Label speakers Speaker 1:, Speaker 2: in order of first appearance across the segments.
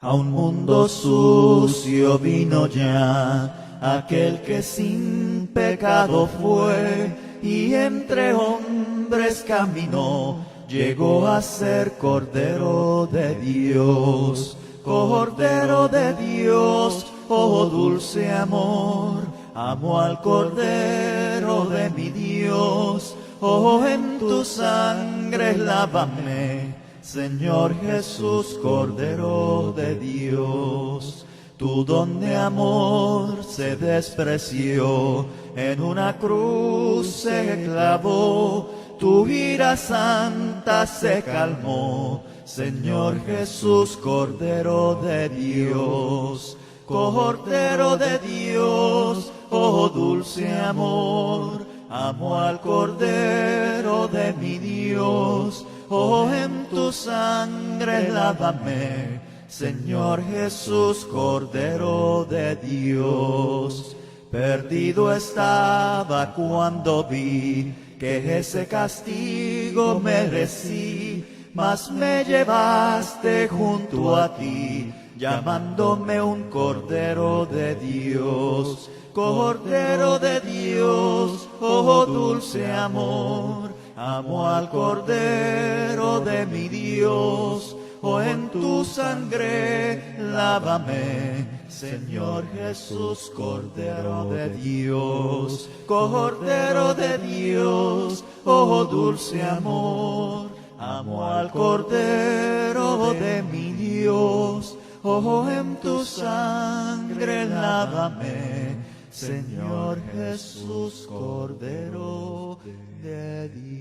Speaker 1: A un mundo sucio vino ya aquel que sin pecado fue y entre hombres caminó, llegó a ser Cordero de Dios. Cordero de Dios, oh dulce amor, amo al Cordero de mi Dios. Oh, en tu sangre lávame, Señor Jesús, Cordero de Dios. Tu don de amor se despreció, en una cruz se clavó, tu ira santa se calmó, Señor Jesús, Cordero de Dios. Cordero de Dios, oh dulce amor, amo al Cordero de mi Dios. Oh, en tu sangre lávame, Señor Jesús, Cordero de Dios. Perdido estaba cuando vi que ese castigo merecí, mas me llevaste junto a ti, llamándome un Cordero de Dios. Cordero de Dios, oh dulce amor, amo al Cordero de mi Dios. Oh, en tu sangre lávame, Señor Jesús, Cordero de Dios. Cordero de Dios, oh dulce amor, amo al Cordero de mi Dios. Oh, en tu sangre lávame, Señor Jesús, Cordero de Dios.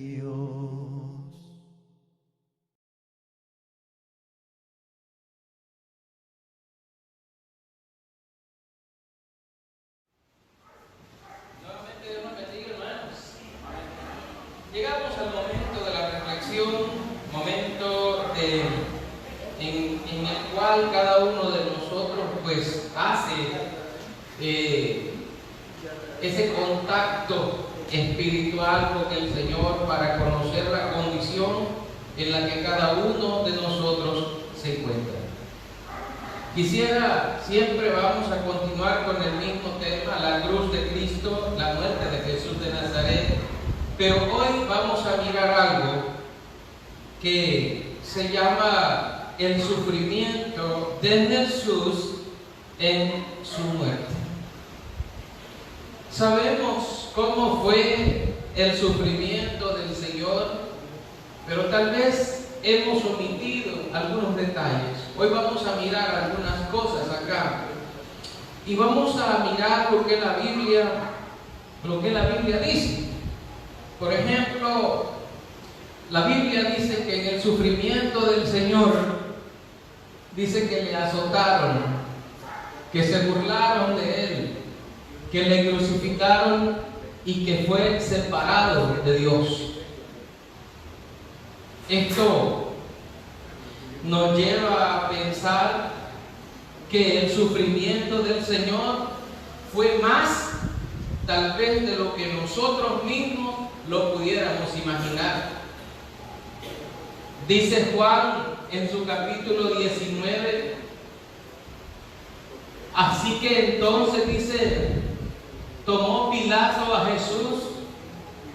Speaker 2: Nuevamente Dios nos bendiga, hermanos. Llegamos al momento de la reflexión, momento en el cual cada uno de nosotros pues hace ese contacto espiritual con el Señor para conocer la condición en la que cada uno de nosotros se encuentra. Siempre vamos a continuar con el mismo tema, la cruz de Cristo, la muerte de Jesús de Nazaret, pero hoy vamos a mirar algo que se llama el sufrimiento de Jesús en su muerte. Sabemos cómo fue el sufrimiento del Señor, pero tal vez hemos omitido algunos detalles. Hoy vamos a mirar algunas cosas acá y vamos a mirar lo que la Biblia dice. Por ejemplo, la Biblia dice que en el sufrimiento del Señor dice que le azotaron, que se burlaron de él, que le crucificaron y que fue separado de Dios. Esto nos lleva a pensar que el sufrimiento del Señor fue más, tal vez, de lo que nosotros mismos lo pudiéramos imaginar. Dice Juan en su capítulo 19, así que entonces dice, tomó Pilato a Jesús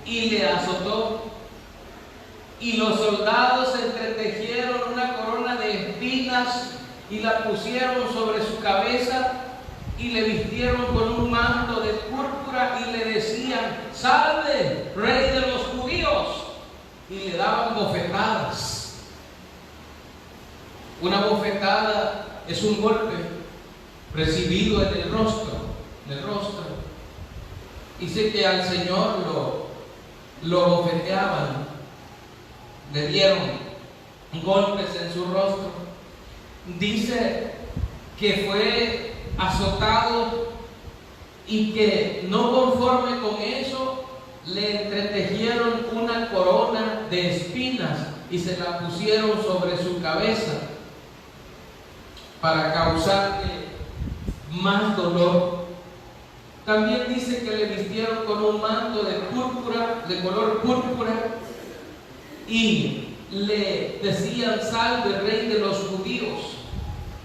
Speaker 2: y le azotó. Y los soldados entretejieron una corona de espinas y la pusieron sobre su cabeza y le vistieron con un manto de púrpura y le decían, salve, rey de los judíos, y le daban bofetadas. Una bofetada es un golpe recibido en el rostro, Dice que al Señor lo bofeteaban, le dieron golpes en su rostro. Dice que fue azotado y que no conforme con eso le entretejieron una corona de espinas y se la pusieron sobre su cabeza para causarle más dolor. También dice que le vistieron con un manto de púrpura, de color púrpura, y le decían, salve, rey de los judíos.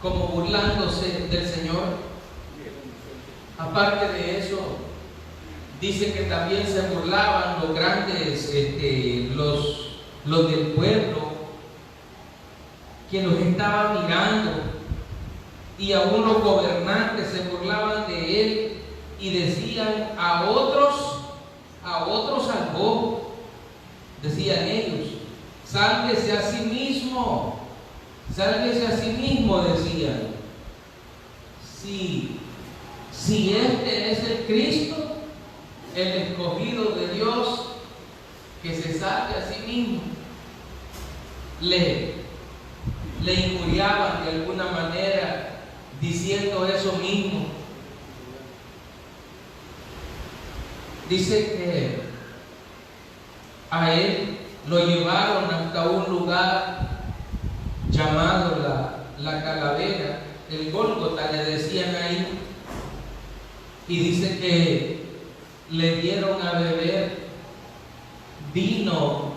Speaker 2: como burlándose del Señor. Aparte de eso, dice que también se burlaban los grandes, los del pueblo, que los estaban mirando, y aún los gobernantes se burlaban de él y decían: a otros salvó, decían ellos, sálvese a sí mismo, decían. Si este es el Cristo, el escogido de Dios, que se salve a sí mismo. Le injuriaban de alguna manera diciendo eso mismo. Dice que a él lo llevaron hasta un lugar llamado la Calavera, el Gólgota le decían ahí, y dice que le dieron a beber vinagre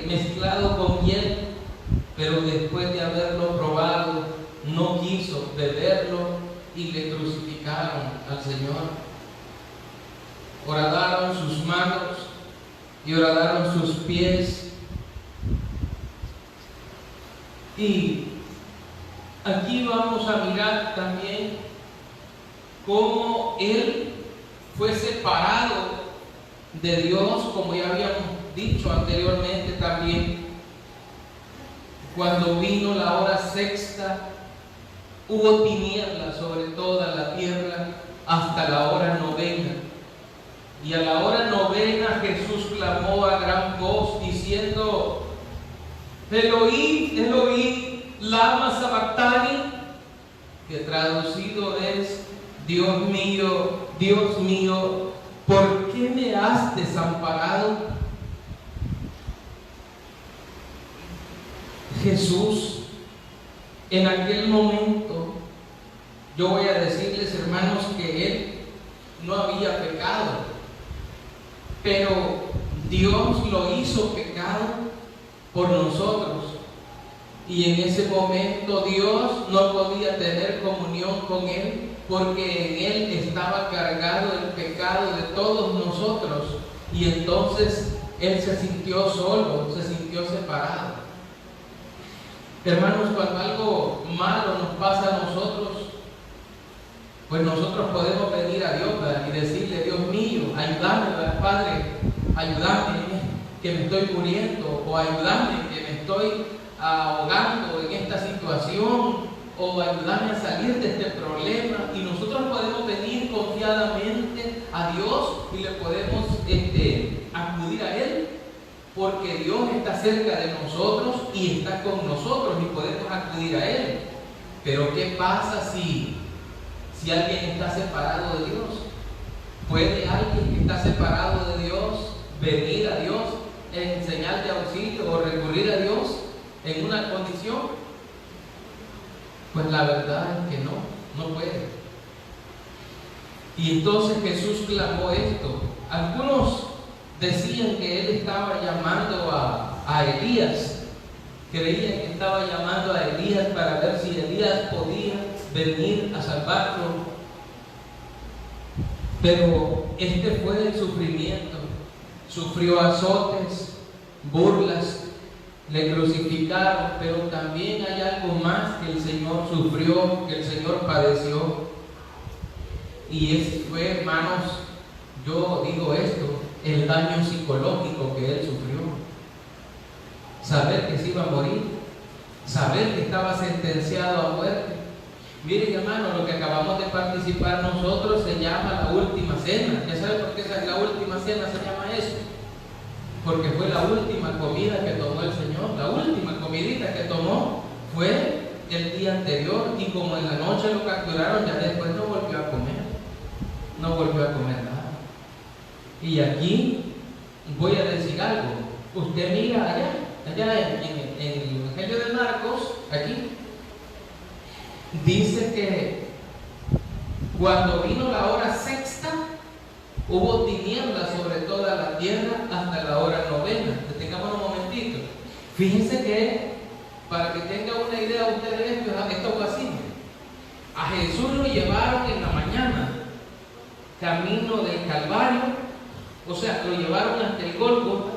Speaker 2: mezclado con hiel, pero después de haberlo probado no quiso beberlo y le crucificaron al Señor. Horadaron sus manos y horadaron sus pies. Y aquí vamos a mirar también cómo él fue separado de Dios, como ya habíamos dicho anteriormente también. Cuando vino la hora sexta, hubo tinieblas sobre toda la tierra hasta la hora novena. Y a la hora novena Jesús clamó a gran voz diciendo: Elohim, Elohim, lama sabactani, que traducido es: Dios mío, ¿por qué me has desamparado? Jesús, en aquel momento, yo voy a decirles, hermanos, que él no había pecado, pero Dios lo hizo pecado por nosotros. Y en ese momento Dios no podía tener comunión con él, porque en él estaba cargado el pecado de todos nosotros. Y entonces él se sintió solo, se sintió separado. Hermanos, cuando algo malo nos pasa a nosotros, pues nosotros podemos venir a Dios, ¿verdad?, y decirle: Dios mío, ayúdame, ¿verdad, Padre? Ayúdame, que me estoy muriendo, o ayúdame, que me estoy ahogando en esta situación, o ayúdame a salir de este problema. Y nosotros podemos venir confiadamente a Dios y le podemos acudir a Él, porque Dios está cerca de nosotros y está con nosotros y podemos acudir a Él. Pero ¿qué pasa si alguien está separado de Dios? ¿Puede alguien que está separado de Dios venir a Dios en señal de auxilio o recurrir a Dios en una condición? Pues la verdad es que no puede. Y entonces Jesús clamó esto. Algunos decían que él estaba llamando a Elías, creían que estaba llamando a Elías para ver si Elías podía venir a salvarlo. Pero este fue el sufrimiento. Sufrió azotes, burlas, le crucificaron, pero también hay algo más que el Señor sufrió, que el Señor padeció. Y ese fue, hermanos, yo digo esto, el daño psicológico que él sufrió. Saber que se iba a morir, saber que estaba sentenciado a muerte. Miren, hermano, lo que acabamos de participar nosotros se llama la última cena. ¿Ya saben por qué la última cena se llama eso? Porque fue la última comida que tomó el Señor. La última comidita que tomó fue el día anterior, y como en la noche lo capturaron, ya después no volvió a comer. No volvió a comer nada. Y aquí voy a decir algo. Usted mira allá en el Evangelio de Marcos, aquí dice que cuando vino la hora sexta, hubo tinieblas sobre toda la tierra hasta la hora novena. Detengamos un momentito. Fíjense que Para que tenga una idea usted de esto fue así. A Jesús lo llevaron en la mañana, camino del Calvario, o sea, lo llevaron hasta el Gólgota,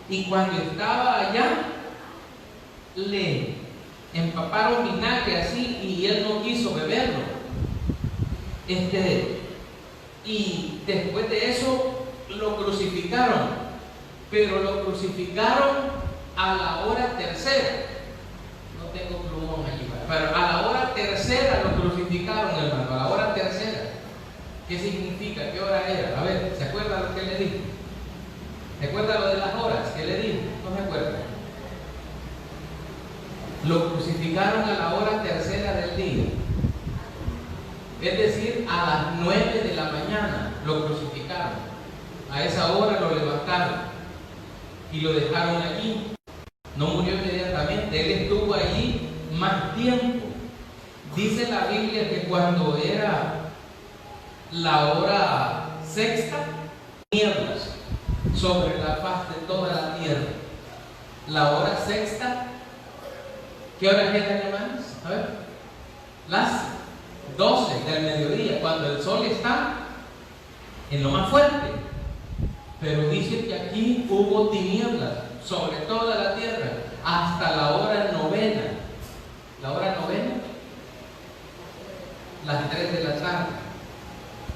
Speaker 2: y cuando estaba allá, le empaparon vinagre así, y él no quiso beberlo. Y después de eso, lo crucificaron, pero lo crucificaron a la hora tercera. No tengo plumón allí, pero a la hora tercera lo crucificaron, hermano, a la hora tercera. ¿Qué significa? ¿Qué hora era? A ver, ¿se acuerda lo que le dije? ¿Se acuerda lo de las horas que le dije? ¿No se acuerda? Lo crucificaron a la hora tercera del día. Es decir, a las 9 de la mañana lo crucificaron. A esa hora lo levantaron y lo dejaron allí. No murió inmediatamente, él estuvo allí más tiempo. Dice la Biblia que cuando era la hora sexta, nieblas sobre la faz de toda la tierra. La hora sexta, ¿qué hora es, hermanos? A ver, las 12 del mediodía, cuando el sol está en lo más fuerte. Pero dice que aquí hubo tinieblas sobre toda la tierra hasta la hora novena. La hora novena, las 3 de la tarde,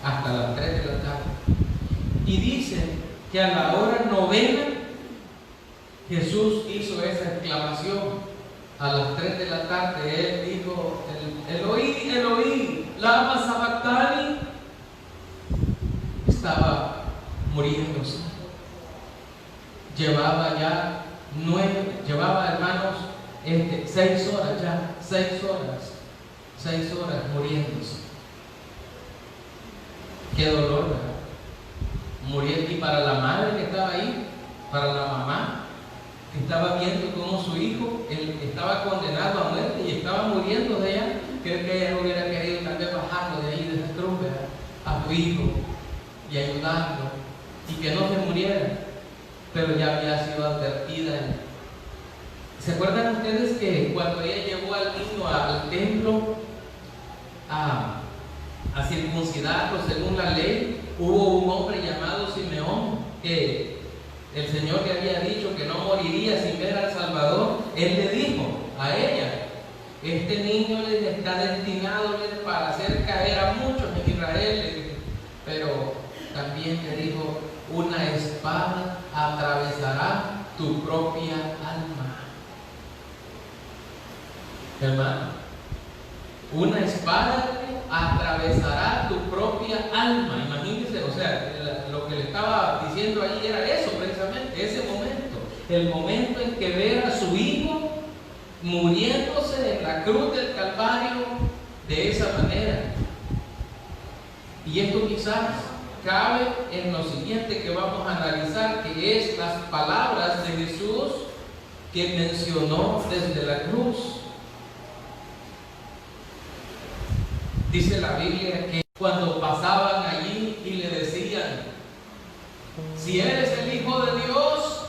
Speaker 2: hasta las 3 de la tarde. Y dice que a la hora novena Jesús hizo esa exclamación. A las 3 de la tarde él dijo: Eloí, Eloí, lama sabactani. Estaba muriéndose. Llevaba ya 9, hermanos, 6 horas ya, 6 horas muriéndose. Qué dolor, ¿verdad? Muriendo. Y para la madre que estaba ahí, para la mamá, que estaba viendo cómo su hijo, él estaba condenado a muerte y estaba muriendo de ella, creo que ella hubiera querido también bajarlo de ahí de esa cruz, ¿verdad? A su hijo y ayudarlo y que no se muriera, pero ya había sido advertida. ¿Se acuerdan ustedes que cuando ella llevó al niño al templo a circuncidarlo según la ley, hubo un hombre llamado Simeón que el Señor le había dicho que no moriría sin ver al Salvador? Él le dijo a ella: este niño le está destinado para hacer caer a muchos en Israel, pero también le dijo: una espada atravesará tu propia alma. Hermano, una espada atravesará tu propia alma. Imagínense, o sea, lo que le estaba diciendo ahí era eso precisamente, ese momento, el momento en que ver a su hijo muriéndose en la cruz del Calvario de esa manera. Y esto quizás cabe en lo siguiente que vamos a analizar, que es las palabras de Jesús que mencionó desde la cruz. Dice la Biblia que cuando pasaban allí y le decían: si eres el Hijo de Dios,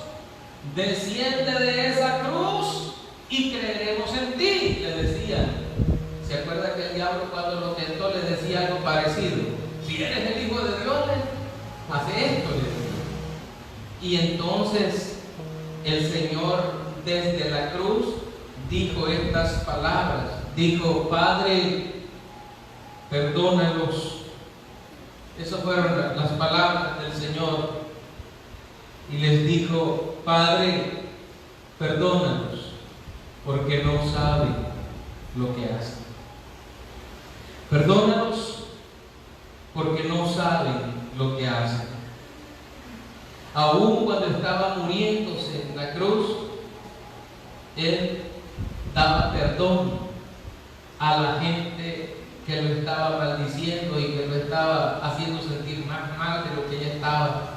Speaker 2: desciende de esa cruz y creeremos en ti, le decían. ¿Se acuerda que el diablo cuando lo tentó le decía algo parecido? Si eres el Hijo de Dios, hace esto, le decía. Y entonces el Señor desde la cruz dijo estas palabras. Dijo: Padre, perdónalos. Esas fueron las palabras del Señor. Y les dijo: Padre, perdónalos, porque no saben lo que hacen. Perdónalos, porque no saben lo que hacen. Aún cuando estaba muriéndose en la cruz, Él daba perdón a la gente que lo estaba maldiciendo y que lo estaba haciendo sentir más mal de lo que ya estaba.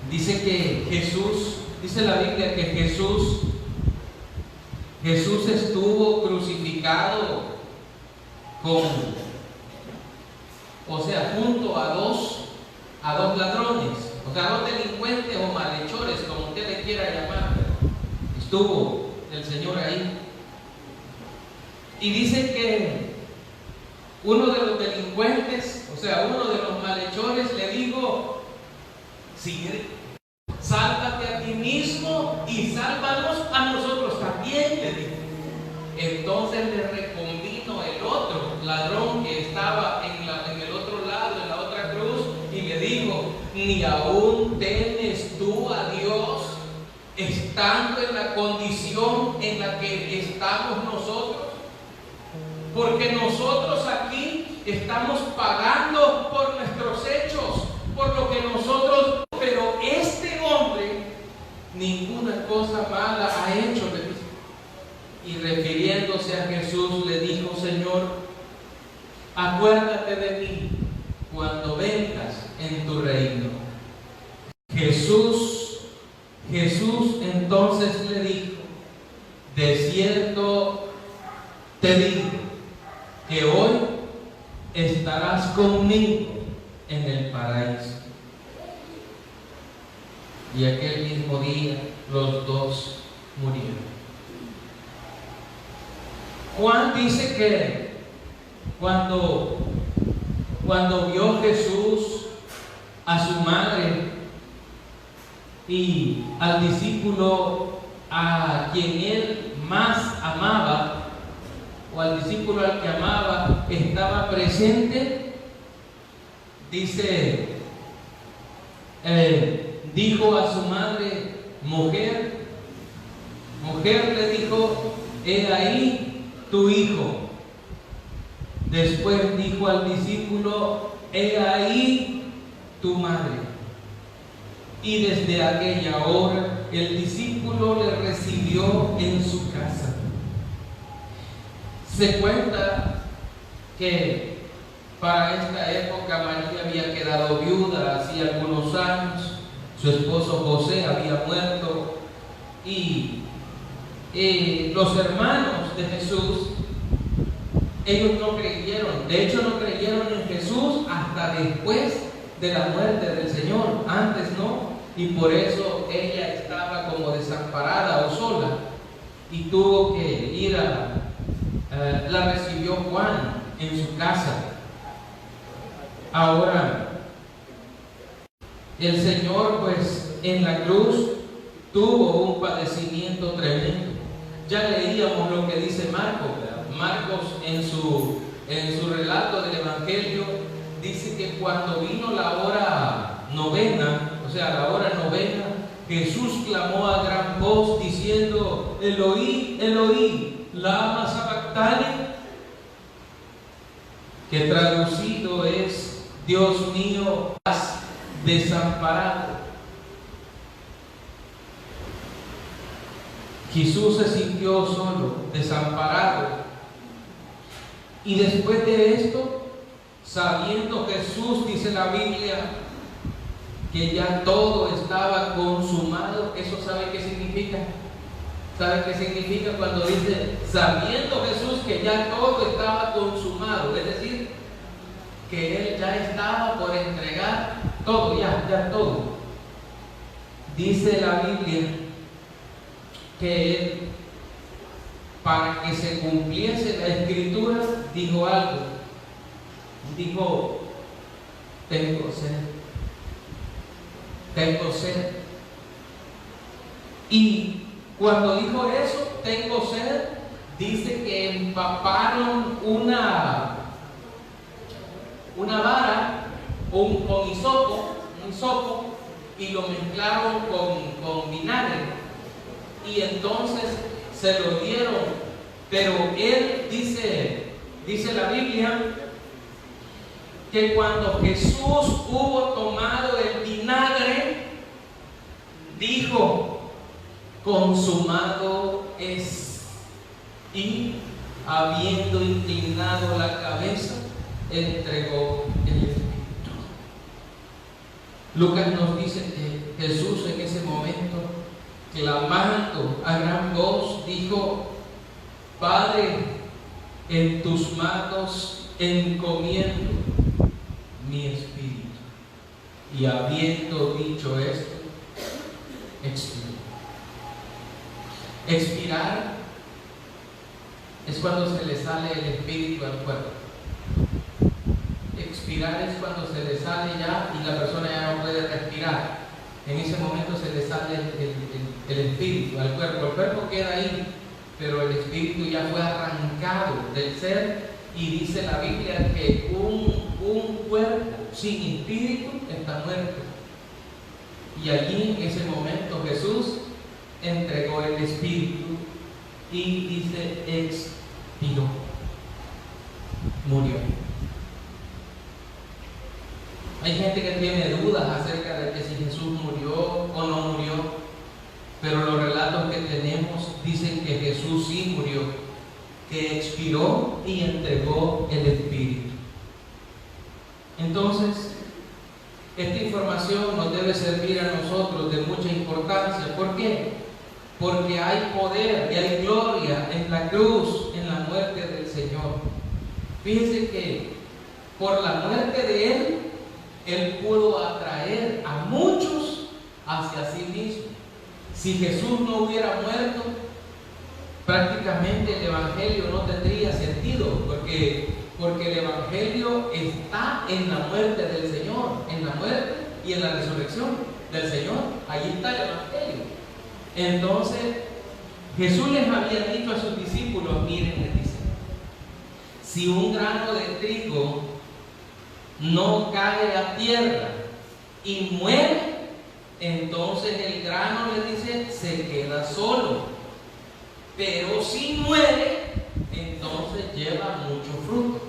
Speaker 2: Dice que Jesús, dice la Biblia que Jesús estuvo crucificado junto a dos ladrones, o sea, dos delincuentes o malhechores, como usted le quiera llamar. Estuvo del Señor ahí. Y dice que uno de los delincuentes, o sea, uno de los malhechores, le dijo: sigue, sálvate a ti mismo y sálvanos a nosotros también, le dijo. Entonces le reconvino el otro ladrón que estaba en el otro lado, en la otra cruz, y le dijo: ¿ni aún temes tú a Dios estando en la condición en la que estamos nosotros? Porque nosotros aquí estamos pagando por nuestros hechos, por lo que nosotros, pero este hombre ninguna cosa mala ha hecho, le dijo. Y refiriéndose a Jesús le dijo: Señor, acuérdate de mí cuando vengas en tu reino. Jesús entonces le dijo: de cierto te digo que hoy estarás conmigo en el paraíso. Y aquel mismo día los dos murieron. Juan dice que cuando vio Jesús a su madre y al discípulo a quien él más amaba, o al discípulo al que amaba, estaba presente, dice, dijo a su madre: mujer, le dijo, he ahí tu hijo. Después dijo al discípulo: he ahí tu madre. Y desde aquella hora el discípulo le recibió en su casa. Se cuenta que para esta época María había quedado viuda hacía algunos años, su esposo José había muerto, y los hermanos de Jesús, ellos no creyeron, de hecho no creyeron en Jesús hasta después de la muerte del Señor, antes no, y por eso ella estaba como desamparada o sola, y tuvo que ir la recibió Juan en su casa. Ahora, el Señor pues en la cruz tuvo un padecimiento tremendo. Ya leíamos lo que dice Marcos. Marcos en su relato del Evangelio dice que cuando vino la hora novena, o sea, la hora novena, Jesús clamó a gran voz diciendo: Eloí, Eloí, lama sabactani, que traducido es: Dios mío, has desamparado. Jesús se sintió solo, desamparado. Y después de esto, sabiendo Jesús, dice la Biblia, que ya todo estaba consumado. ¿Eso sabe qué significa? ¿Sabe qué significa cuando dice sabiendo Jesús que ya todo estaba consumado? Es decir, que Él ya estaba por entregar todo, ya todo. Dice la Biblia que Él, para que se cumpliese la Escritura, dijo algo. Dijo: tengo sed. Y cuando dijo eso, tengo sed, dice que empaparon una vara o un hisopo, y lo mezclaron con vinagre, y entonces se lo dieron. Pero él dice la Biblia que cuando Jesús hubo tomado el vinagre, dijo: consumado es. Y habiendo inclinado la cabeza, entregó el Espíritu. Lucas nos dice que Jesús en ese momento, clamando a gran voz, dijo: Padre, en tus manos encomiendo mi espíritu. Y habiendo dicho esto, expiró. Expirar es cuando se le sale el espíritu al cuerpo. Expirar es cuando se le sale ya y la persona ya no puede respirar. En ese momento se le sale el espíritu al cuerpo. El cuerpo queda ahí, pero el espíritu ya fue arrancado del ser, y dice la Biblia que un cuerpo sin espíritu está muerto. Y allí en ese momento Jesús entregó el espíritu y dice expiró, murió. Hay gente que tiene dudas acerca de que si Jesús murió o no murió, pero los relatos que tenemos dicen que Jesús sí murió, que expiró y entregó el espíritu. Entonces, esta información nos debe servir a nosotros de mucha importancia. ¿Por qué? Porque hay poder y hay gloria en la cruz, en la muerte del Señor. Fíjense que por la muerte de Él, Él pudo atraer a muchos hacia sí mismo. Si Jesús no hubiera muerto, prácticamente el Evangelio no tendría sentido, porque el Evangelio está en la muerte del Señor, en la muerte y en la resurrección del Señor. Allí está el Evangelio. Entonces, Jesús les había dicho a sus discípulos, miren, les dice, si un grano de trigo no cae a tierra y muere, entonces el grano, les dice, se queda solo. Pero si muere, entonces lleva mucho fruto.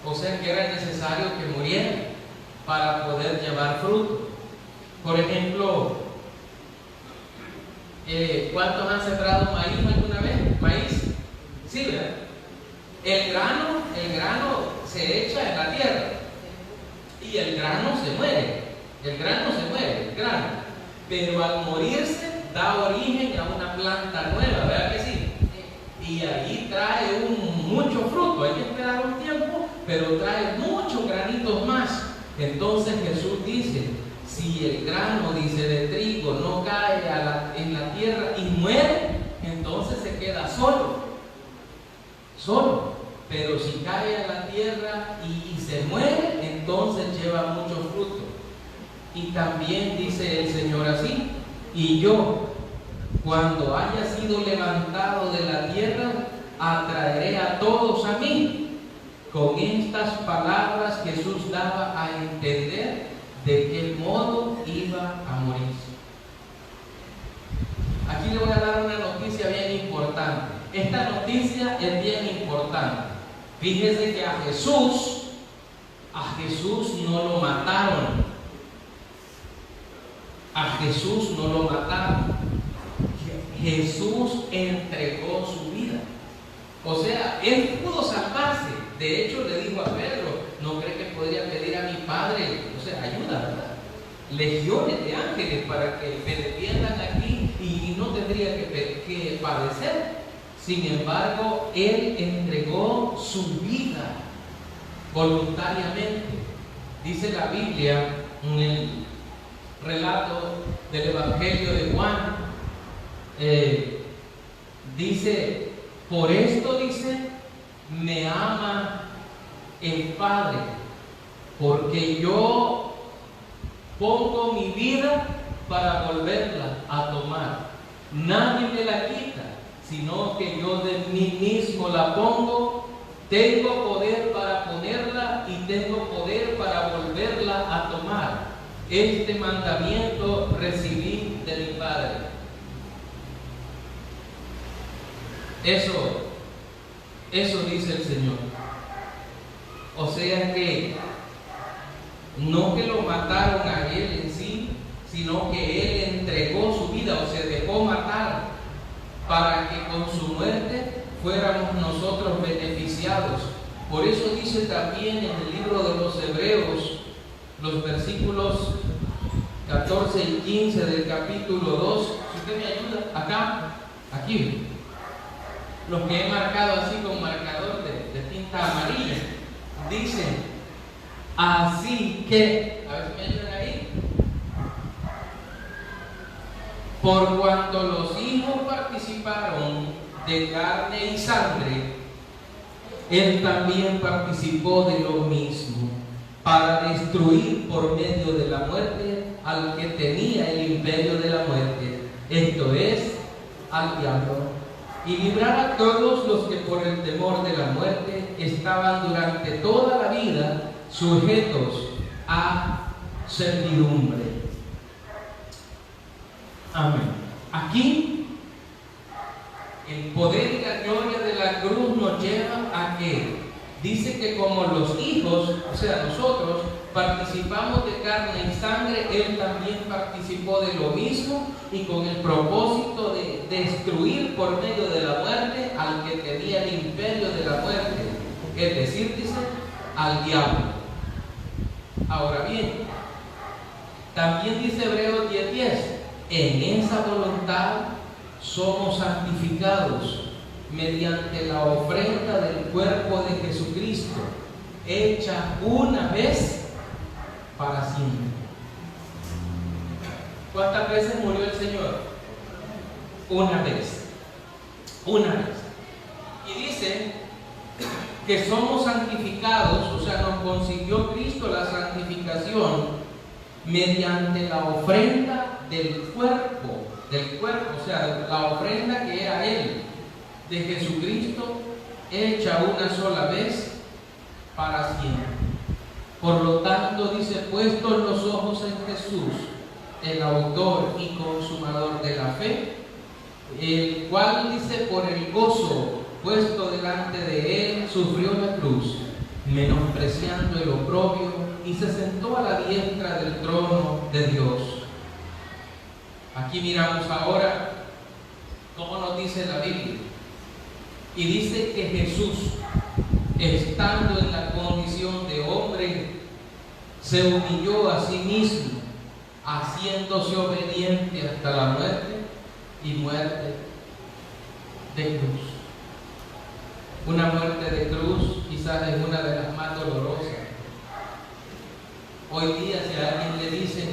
Speaker 2: O sea que era necesario que muriera para poder llevar fruto. Por ejemplo, ¿cuántos han sembrado maíz alguna vez? ¿Maíz? Sí, ¿verdad? El grano se echa en la tierra y el grano se muere. El grano. Pero al morirse da origen a una planta nueva, ¿verdad que sí? Y ahí trae mucho fruto. Hay que esperar un tiempo, pero trae muchos granitos más. Entonces Jesús dice, si el grano, dice, de trigo no cae en la tierra y muere, entonces se queda solo. Pero si cae a la tierra y se muere, entonces lleva mucho fruto. Y también dice el Señor así, y yo, cuando haya sido levantado de la tierra, atraeré a todos a mí. Con estas palabras Jesús daba a entender de qué modo iba a morir. Aquí le voy a dar una noticia bien importante. Esta noticia es bien importante. Fíjese que a Jesús no lo mataron. A Jesús no lo mataron. Jesús entregó su vida. O sea, Él pudo salvarse. De hecho, le dijo a Pedro, ¿no cree que podría pedir a mi Padre, o sea, ayuda, verdad? Legiones de ángeles para que me defiendan aquí y no tendría que padecer? Sin embargo, Él entregó su vida voluntariamente. Dice la Biblia en el relato del Evangelio de Juan, dice, por esto, dice, me ama el Padre, porque yo pongo mi vida para volverla a tomar. Nadie me la quita, sino que yo de mí mismo la pongo. Tengo poder para ponerla y tengo poder para volverla a tomar. Este mandamiento recibí de mi Padre. Eso dice el Señor. O sea que no que lo mataron a Él en sí, sino que Él entregó su vida o se dejó matar para que con su muerte fuéramos nosotros beneficiados. Por eso dice también en el libro de los Hebreos, los versículos 14 y 15 del capítulo 2, si usted me ayuda, acá, aquí, los que he marcado así con marcador de tinta amarilla, dice, así que, a ver si me ayudan ahí, por cuanto los hijos participaron de carne y sangre, Él también participó de lo mismo, para destruir por medio de la muerte al que tenía el imperio de la muerte, esto es, al diablo, y librar a todos los que por el temor de la muerte estaban durante toda la vida sujetos a servidumbre. Amén. Aquí, el poder y la gloria de la cruz nos lleva a que dice que como los hijos, o sea, nosotros participamos de carne y sangre, Él también participó de lo mismo y con el propósito de destruir por medio de la muerte al que tenía el imperio de la muerte, es decir, dice, al diablo. Ahora bien, también dice Hebreos 10:10, en esa voluntad somos santificados mediante la ofrenda del cuerpo de Jesucristo, hecha una vez para siempre. ¿Cuántas veces murió el Señor? Una vez. Una vez. Y dice que somos santificados, o sea, nos consiguió Cristo la santificación mediante la ofrenda del cuerpo, o sea, la ofrenda que era Él, de Jesucristo, hecha una sola vez para siempre. Por lo tanto, dice, puestos los ojos en Jesús, el autor y consumador de la fe, el cual, dice, por el gozo puesto delante de Él, sufrió la cruz, menospreciando el oprobio, y se sentó a la diestra del trono de Dios. Aquí miramos ahora cómo nos dice la Biblia. Y dice que Jesús, estando en la condición de hombre, se humilló a sí mismo, haciéndose obediente hasta la muerte y muerte de cruz. Una muerte de cruz quizás es una de las más dolorosas. Hoy día, si a alguien le dicen,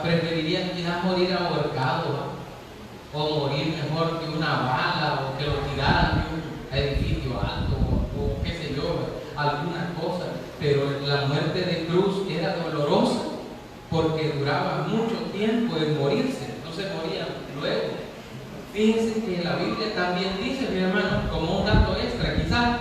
Speaker 2: preferirían quizás morir ahorcado, o morir mejor que una bala, o que lo tiraran de un edificio alto, o qué sé yo, alguna cosa. Pero la muerte de cruz era dolorosa porque duraba mucho tiempo en morirse, no se morían luego. Fíjense que la Biblia también dice, mi hermano, como un dato extra, quizás,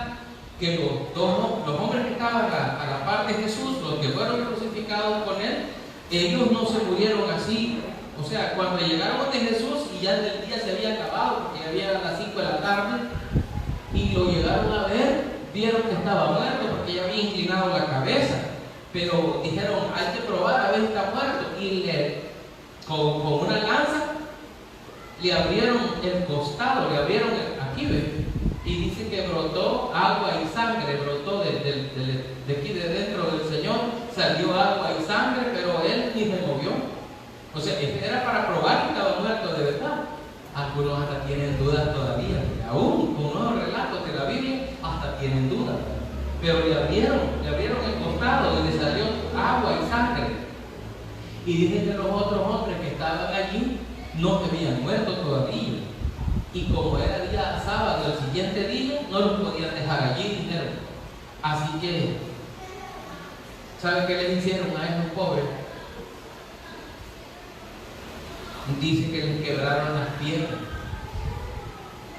Speaker 2: que los hombres que estaban a la par de Jesús, los que fueron crucificados con Él, ellos no se murieron así. O sea, cuando llegaron de Jesús y ya el día se había acabado, porque ya había las 5 de la tarde, y lo llegaron a ver, vieron que estaba muerto porque ya había inclinado la cabeza, pero dijeron, hay que probar a ver si está muerto, y con una lanza le abrieron el costado, le abrieron aquí, ¿ves? Y dice que brotó agua y sangre, brotó de aquí de dentro del Señor, salió agua y sangre, pero Él ni se movió. O sea, era para probar que estaba muerto de verdad. Algunos hasta tienen dudas todavía, aún con nuevos relatos de la Biblia, hasta tienen dudas. Pero le abrieron el costado y le salió agua y sangre. Y dicen que los otros hombres que estaban allí no habían muerto todavía. Y como era día sábado, el siguiente día, no los podían dejar allí, dijeron. Así que, ¿saben qué les hicieron a esos pobres? Dice que les quebraron las piernas.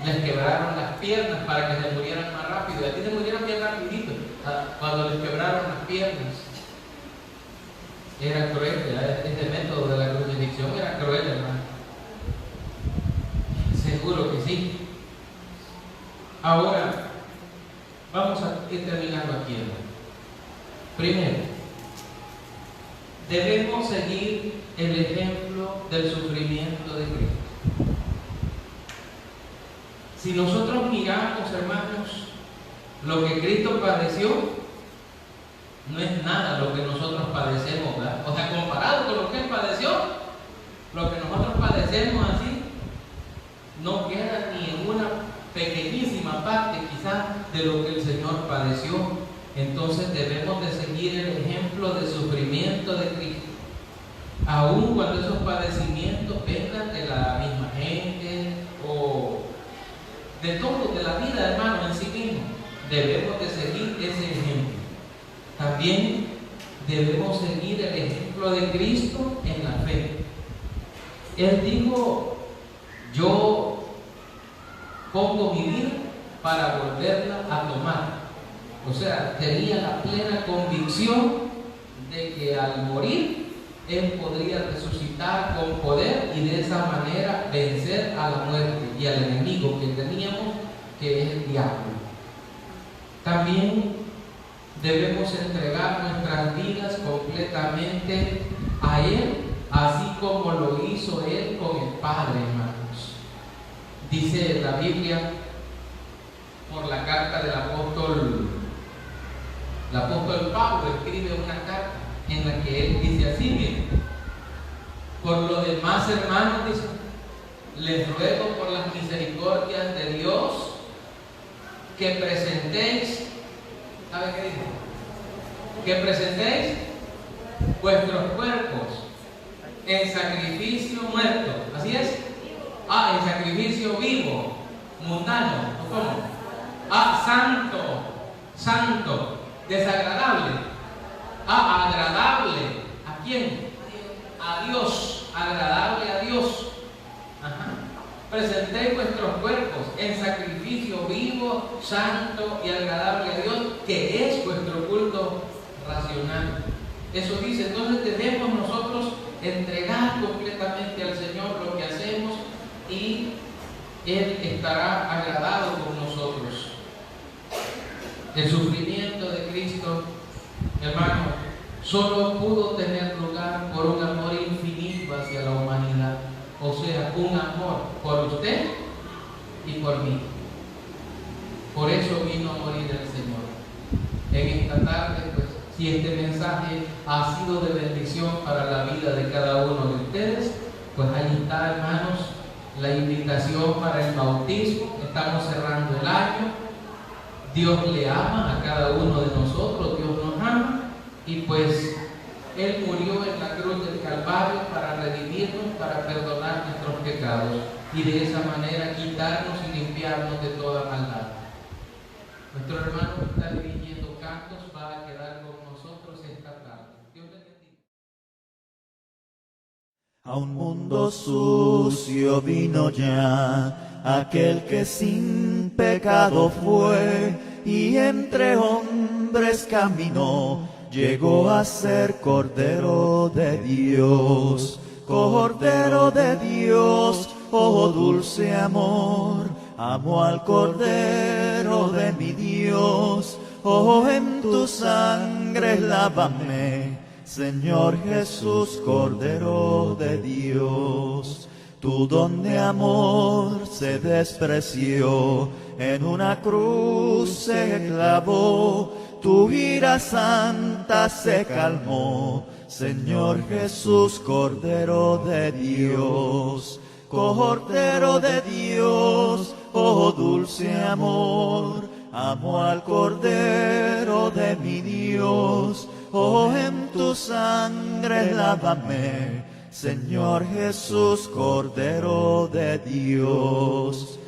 Speaker 2: Les quebraron las piernas para que se murieran más rápido. Y aquí se murieron bien rapidito. Cuando les quebraron las piernas. Era cruel, ese método de la crucifixión era cruel, hermano. Seguro que sí. Ahora, vamos a ir terminando aquí, hermano. Primero, debemos seguir el ejemplo del sufrimiento de Cristo. Si nosotros miramos, hermanos, lo que Cristo padeció, no es nada lo que nosotros padecemos, ¿verdad? O sea, comparado con lo que Él padeció, lo que nosotros padecemos así, no queda ni en una pequeñísima parte quizás de lo que el Señor padeció. Entonces debemos de seguir el ejemplo de sufrimiento de Cristo, aun cuando esos padecimientos vengan de la misma gente o de todo, de la vida, hermano, en sí mismo. Debemos de seguir ese ejemplo. También debemos seguir el ejemplo de Cristo en la fe. Él dijo: yo pongo mi vida para volverla a tomar. O sea, tenía la plena convicción de que al morir Él podría resucitar con poder y de esa manera vencer a la muerte y al enemigo que teníamos, que es el diablo. También debemos entregar nuestras vidas completamente a Él, así como lo hizo Él con el Padre, hermanos. Dice la Biblia, por la carta del apóstol Pablo, escribe una carta en la que él dice así: bien, por lo demás, hermanos, dice, les ruego por las misericordias de Dios que presentéis, ¿sabe qué dice? Que presentéis vuestros cuerpos en sacrificio muerto, ¿así es? En sacrificio vivo, mundano, ¿o cómo? Santo, desagradable, agradable. ¿A quién? A Dios, agradable a Dios. Presentéis vuestros cuerpos en sacrificio vivo, santo y agradable a Dios, que es vuestro culto racional. Eso dice. Entonces debemos nosotros entregar completamente al Señor lo que hacemos y Él estará agradado con nosotros. El sufrimiento de Cristo, hermano, solo pudo tener lugar por un amor infinito hacia la humanidad. O sea, un amor por usted y por mí. Por eso vino a morir el Señor. En esta tarde, pues, si este mensaje ha sido de bendición para la vida de cada uno de ustedes, pues ahí está, hermanos, la invitación para el bautismo. Estamos cerrando el año. Dios le ama a cada uno de nosotros, Dios nos ama, y pues Él murió en la cruz del Calvario para redimirnos, para perdonar nuestros pecados y de esa manera quitarnos y limpiarnos de toda maldad. Nuestro hermano que está dirigiendo cantos va a quedar con nosotros esta tarde. Dios le bendiga.
Speaker 1: A un mundo sucio vino ya aquel que sin pecado fue y entre hombres caminó, llegó a ser Cordero de Dios. Cordero de Dios, oh dulce amor, amo al Cordero de mi Dios, oh en tu sangre lávame, Señor Jesús, Cordero de Dios. Tu don de amor se despreció, en una cruz se clavó, tu ira santa se calmó, Señor Jesús, Cordero de Dios. Cordero de Dios, oh dulce amor, amo al Cordero de mi Dios, oh en tu sangre lávame, Señor Jesús, Cordero de Dios.